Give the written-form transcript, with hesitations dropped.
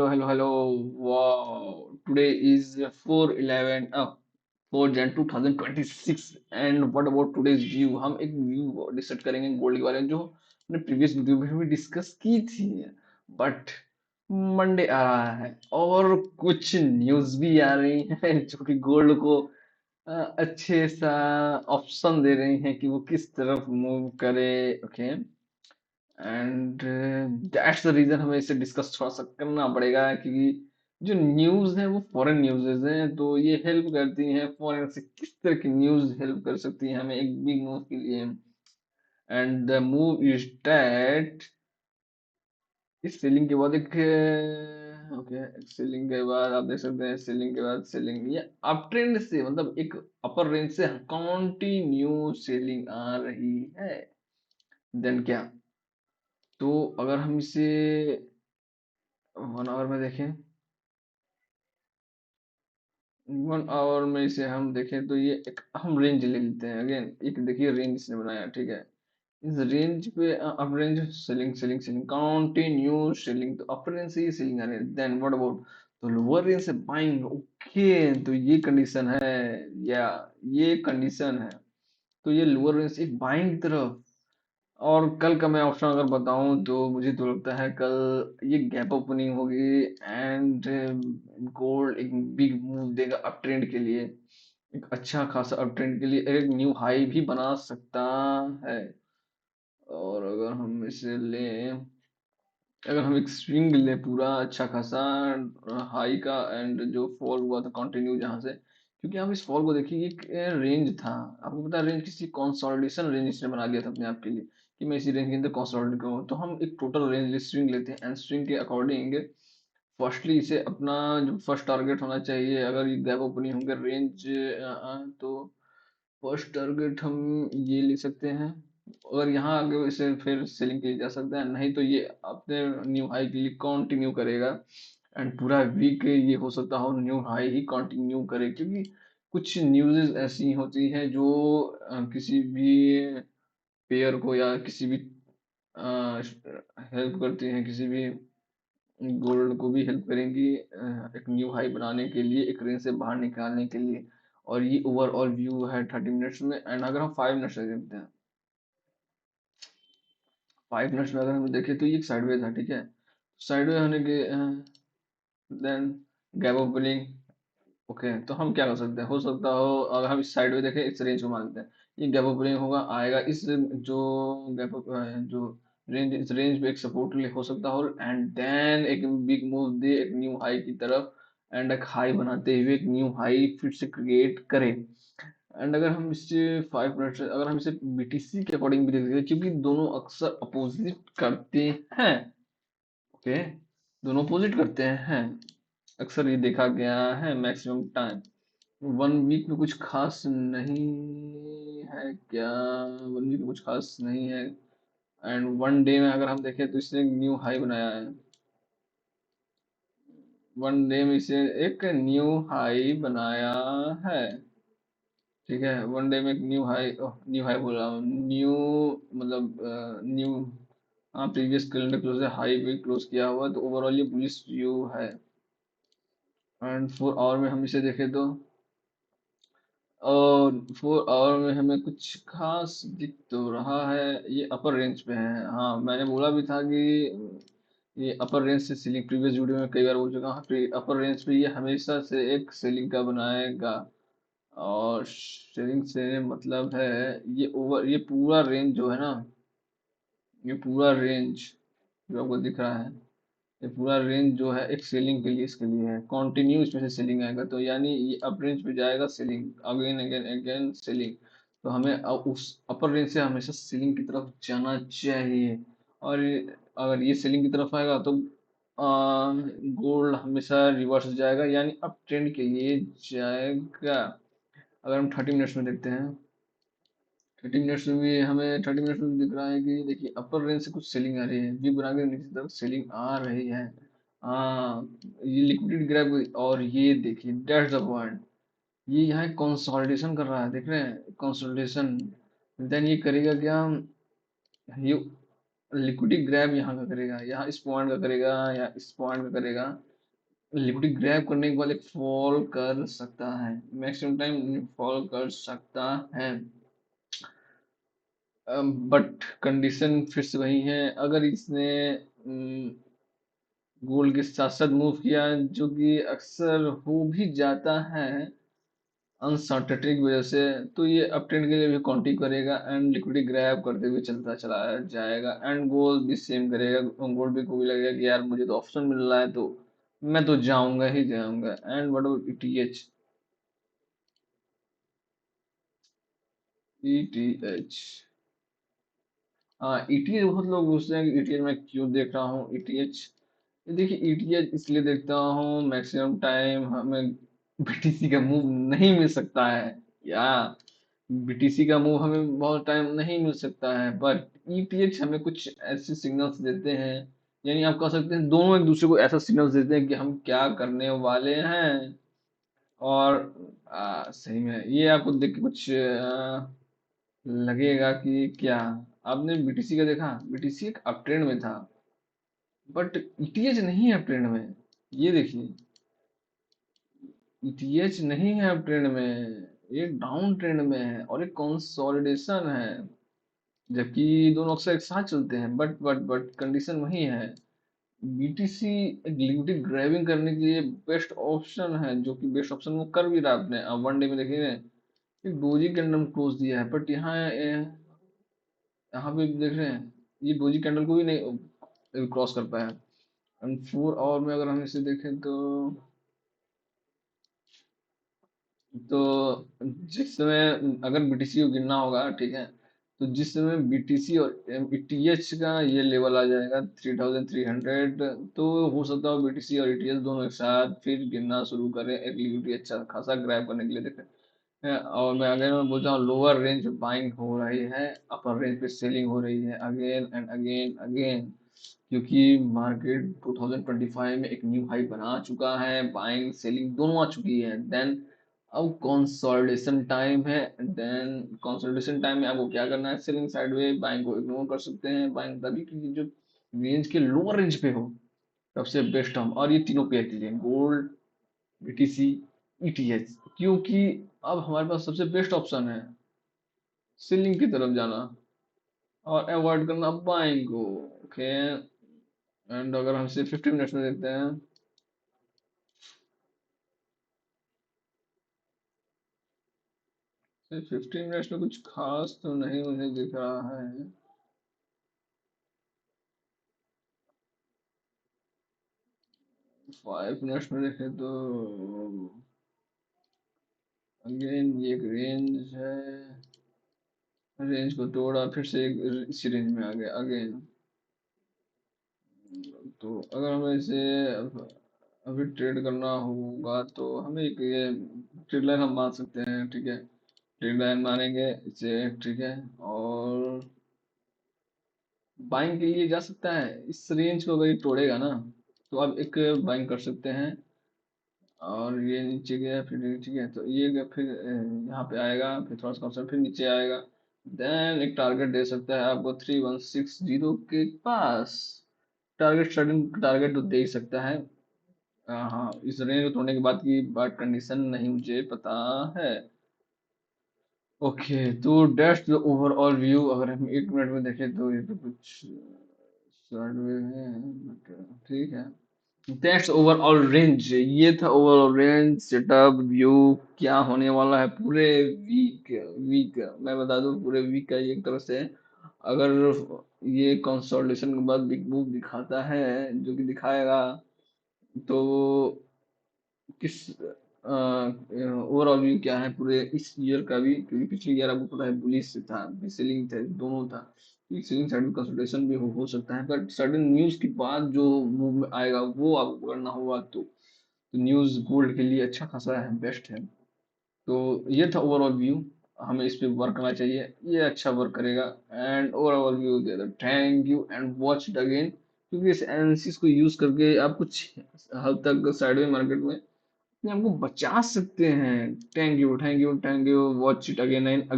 hello. Wow. Today is 4/11, 4 Jan 2026. And what about today's view? हम एक view discuss करेंगे gold के बारे में जो हमने प्रीवियस वीडियो में भी डिस्कस की थी। बट मंडे आ रहा है और कुछ न्यूज़ भी आ रही हैं जो कि गोल्ड को अच्छे सा ऑप्शन दे रही हैं कि वो किस तरफ मूव करे। Okay, and that's the reason हमें इसे डिस्कस थोड़ा सा करना पड़ेगा क्योंकि जो न्यूज़ है वो फॉरेन न्यूज़ हैं, तो ये हेल्प करती हैं। फॉरेन से किस तरह की न्यूज़ हेल्प कर सकती है हमें एक बिग मूव के लिए। And the move is that इस सेलिंग के बाद एक ओके, सेलिंग के बाद आप देख सकते हैं, सेलिंग के बाद सेलिंग ये अप ट्रेंड से मतलब एक अपर रेंज से कंटिन्यू सेलिंग आ रही है। देन क्या, तो अगर हम इसे 1 आवर में देखें, 1 आवर में इसे हम देखें तो ये एक हम रेंज ले लेते हैं। अगेन एक देखिए रेंज इसने बनाया, ठीक है। इस रेंज पे up range selling selling selling continue selling, तो अपर रेंज से ये सेलिंग आ रही है। देन व्हाट अबाउट, तो लोअर रेंज से बाइंग। ओके, तो ये कंडीशन है या ये कंडीशन है, तो ये लोअर रेंज से एक बाइंग की तरफ। और कल का मैं ऑप्शन अगर बताऊं तो मुझे तो लगता है कल ये गैप ओपनिंग होगी एंड गोल्ड एक बिग मूव देगा अप ट्रेंड के लिए। एक अच्छा खासा अप ट्रेंड के लिए एक न्यू हाई भी बना सकता है। और अगर हम इसे लें, अगर हम एक स्विंग लें पूरा अच्छा खासा हाई का, एंड जो फॉल हुआ था कंटिन्यू जहां से, क्योंकि आप इस फॉल को देखिए, ये एक रेंज था। आपको पता है रेंज किसी कंसोलिडेशन रेंज इसने बना लिया था अपने आप के लिए कि मैं इसी रेंज के अंदर कंसोलिडेट करूँ। तो हम एक टोटल रेंज स्विंग लेते हैं एंड स्विंग के अकॉर्डिंग फर्स्टली इसे अपना जो फर्स्ट टारगेट होना चाहिए, अगर ये गैप ओपनिंग होंगे रेंज, तो फर्स्ट टारगेट हम ये ले सकते हैं। अगर यहाँ आगे इसे फिर सेलिंग की जा सकता है, नहीं तो ये अपने न्यू हाई के लिए कंटिन्यू करेगा एंड पूरा वीक ये हो सकता हो न्यू हाई ही कंटिन्यू करे, क्योंकि कुछ न्यूज़ ऐसी होती हैं जो किसी भी पेयर को या किसी भी हेल्प करती हैं, किसी भी गोल्ड को भी हेल्प करेंगी एक न्यू हाई बनाने के लिए, एक रेंज से बाहर निकालने के लिए। और ये ओवरऑल व्यू है 30 मिनट्स में। एंड अगर हम 5 मिनट्स में देखते हैं, 5 मिनट्स में अगर हम देखें तो ये एक साइडवेज है, ठीक है। साइडवेज होने के देन गैप ओपनिंग। ओके, तो हम क्या कर सकते हैं, हो सकता हो अगर हम इस साइड में देखें, इस रेंज को मान लेते हैं, ये गैप ओपनिंग होगा आएगा इस जो गैप जो रेंज, इस रेंज पे एक सपोर्ट ले हो सकता हो एंड देन एक बिग मूव दे एक न्यू हाई की तरफ एंड एक हाई बनाते हुए एक न्यू हाई फिर से क्रिएट करे। एंड अगर हम इसे 5 मिनट से, अगर हम इसे बीटीसी के अकॉर्डिंग भी देखते हैं, क्योंकि दोनों अक्सर अपोजिट करते हैं। ओके, दोनों अपोजिट करते हैं, अक्सर ये देखा गया है मैक्सिमम टाइम। 1 वीक में कुछ खास नहीं है क्या, 1 वीक में कुछ खास नहीं है। एंड 1 डे में अगर हम देखें तो इसने एक न्यू हाई बनाया है। 1 डे में इसे एक न्यू हाई बनाया है, ठीक है। 1 डे में एक न्यू हाई, न्यू हाई बोल रहा हूँ, न्यू मतलब न्यू, हाँ प्रीवियस कैलेंडर क्लोज है, हाई पे क्लोज किया हुआ, तो ओवरऑल ये बुलिश व्यू है। एंड 4 आवर में हम इसे देखें तो, और 4 आवर में हमें कुछ खास दिख तो रहा है, ये अपर रेंज पे है। हाँ मैंने बोला भी था कि ये अपर रेंज से सीलिंग, प्रीवियस वीडियो में कई बार बोल चुका हूँ, अपर रेंज पे ये हमेशा से एक सेलिंग का बनाएगा। और सेलिंग से मतलब है ये ओवर, ये पूरा रेंज जो है ना, ये पूरा रेंज जो आपको दिख रहा है, ये पूरा रेंज जो है एक सेलिंग के लिए, इसके लिए है कंटिन्यू, इसमें से सेलिंग आएगा, तो यानी ये अप रेंज पे जाएगा selling, again again again selling. तो हमें उस अपर रेंज से हमेशा सेलिंग की तरफ जाना चाहिए। और अगर ये सेलिंग की तरफ आएगा तो गोल्ड हमेशा रिवर्स जाएगा, यानी अप ट्रेंड के लिए जाएगा। अगर हम 30 मिनट्स में देखते हैं, 30 मिनट्स में भी हमें 30 मिनट्स में दिख रहा है कि देखिए अपर रेंज से कुछ सेलिंग आ रही है, वी बना के नीचे तरफ सेलिंग आ रही है। हाँ, ये लिक्विडिटी ग्रैब, और ये देखिए दैट्स द पॉइंट, ये यहाँ कंसोलिडेशन कर रहा है, देख रहे हैं कंसोलिडेशन। देन ये करेगा क्या, ये लिक्विडिटी ग्रैब यहाँ का करेगा, यहाँ इस पॉइंट का करेगा या इस पॉइंट का करेगा, लिक्विडिटी ग्रैब करने के बाद एक फॉल कर सकता है, मैक्सिमम टाइम फॉल कर सकता है। बट कंडीशन फिर से वही है, अगर इसने गोल्ड के साथ साथ मूव किया, जो कि अक्सर हो भी जाता है अनसर्टेनिटी की वजह से, तो ये अप ट्रेंड के लिए भी काउंटिंग करेगा एंड लिक्विडिटी ग्रैब करते हुए चलता चला जाएगा, एंड गोल्ड भी सेम करेगा। गोल्ड भी को भी लगेगा कि यार मुझे तो ऑप्शन मिल रहा है, तो मैं तो जाऊंगा ही जाऊंगा। And what about ETH? ETH, हाँ ईटीएच, बहुत लोग पूछते हैं कि ईटीएच मैं क्यों देख रहा हूँ ईटीएच। देखिए ईटीएच इसलिए देखता हूँ, मैक्सिमम टाइम हमें बीटीसी का मूव नहीं मिल सकता है, या बीटीसी का मूव हमें बहुत टाइम नहीं मिल सकता है, बट ईटीएच हमें कुछ ऐसे सिग्नल्स देते हैं, यानी आप कह सकते हैं दोनों एक दूसरे को ऐसा सिग्नल्स देते हैं कि हम क्या करने वाले हैं। और सही में ये आपको देख के कुछ लगेगा कि क्या, आपने बीटीसी का देखा, बीटीसी एक अप ट्रेंड में था, बट ईटीएच नहीं है अप ट्रेंड में। ये देखिए, ईटीएच नहीं है अप ट्रेंड में, ये डाउन ट्रेंड में है और एक कंसोलिडेशन है, जबकि दोनों अक्सर एक साथ चलते हैं, बट कंडीशन वही है। बीटीसी एक लिक्विडिटी ग्रैबिंग करने के लिए बेस्ट ऑप्शन है, जो कि बेस्ट ऑप्शन वो कर भी रहा है। आपने अब वन डे में देखिए एक डोजी कैंडल क्लोज दिया है, बट यहाँ पे देख रहे हैं ये डोजी कैंडल को भी नहीं क्रॉस कर पाया। एंड 4 आवर में अगर हम इसे देखें तो जिस समय अगर बीटीसी को गिनना होगा, ठीक है, तो जिस समय बीटीसी और ईटीएच का ये लेवल आ जाएगा 3300, तो हो सकता है बीटीसी और ईटीएच दोनों एक साथ फिर गिनना शुरू करें, एक लिक्विडिटी अच्छा खासा ग्रैब करने के लिए देखें। और मैं अगेन मैं बोल रहा हूँ, लोअर रेंज पे बाइंग हो रही है, अपर रेंज पे सेलिंग हो रही है, अगेन एंड अगेन अगेन, क्योंकि मार्केट 2025 में एक न्यू हाई बना चुका है, बाइंग सेलिंग दोनों आ चुकी है। देन अब कंसोलिडेशन टाइम है, देन कंसोलिडेशन टाइम में आपको क्या करना है, सेलिंग साइडवेज, बाइंग को इग्नोर कर सकते हैं, बाइंग तभी की जो रेंज के लोअर रेंज पे हो, सबसे बेस्ट हम, और ये तीनों पेयर के लिए गोल्ड, बीटीसी, ईटीएच, क्योंकि अब हमारे पास सबसे बेस्ट ऑप्शन है सेलिंग की तरफ जाना और अवॉइड करना बाइंग को। ओके, एंड अगर हम इसे 50 मिनट्स में देखते हैं, 15 मिनट्स में कुछ खास तो नहीं मुझे दिख रहा है। 5 मिनट्स में देखें तो अगेन ये एक रेंज है, रेंज को तोड़ा, फिर से इसी रेंज में आ गया अगेन। तो अगर हमें इसे अभी ट्रेड करना होगा, तो हमें एक ये ट्रेड लाइन हम मान सकते हैं, ठीक है, ट्रेड लाइन मानेंगे इसे, ठीक है, और बाइंग के लिए जा सकता है इस रेंज को, अगर ये तोड़ेगा ना, तो आप एक बाइंग कर सकते हैं। और ये नीचे गया, फिर नीचे गया, तो ये गया, फिर यहाँ पे आएगा, फिर थोड़ा सा कॉन्सेप्ट, फिर नीचे आएगा, देन एक टारगेट दे सकता है आपको 3160 के पास। टारगेट सडन टारगेट तो दे ही सकता है। हाँ, इस रेंज को तोड़ने के बाद की बात कंडीशन नहीं मुझे पता है। ओके, तो डेट्स द ओवरऑल व्यू, अगर हम 1 मिनट में देखें तो ये तो कुछ शॉर्ट वे है, but ठीक है। दैट्स ओवरऑल रेंज, ये था ओवरऑल रेंज सेटअप व्यू, क्या होने वाला है पूरे वीक। वीक मैं बता दूं, पूरे वीक का ये एक तरह से, अगर ये कंसोलिडेशन के बाद बिग मूव दिखाता है, जो कि दिखाएगा, तो किस ओवरऑल व्यू क्या है पूरे इस ईयर का भी, क्योंकि पिछले ईयर आपको पता है बुलिश था, सेलिंग था, दोनों था, सेलिंग साइड में कंसोलिडेशन भी हो सकता है, बट सडन न्यूज के बाद जो मूव आएगा वो आपको करना होगा, तो न्यूज गोल्ड के लिए अच्छा खासा है, बेस्ट है। तो ये था ओवरऑल व्यू, हमें इस पे वर्क करना चाहिए, ये अच्छा वर्क करेगा। एंड ओवरऑल व्यू दे दो, thank you and watch it again, क्योंकि इस एनालिसिस को यूज करके आप कुछ हद तक साइडवे मार्केट में अपने आप को बचा सकते हैं। Thank you, thank you, thank you, watch it again and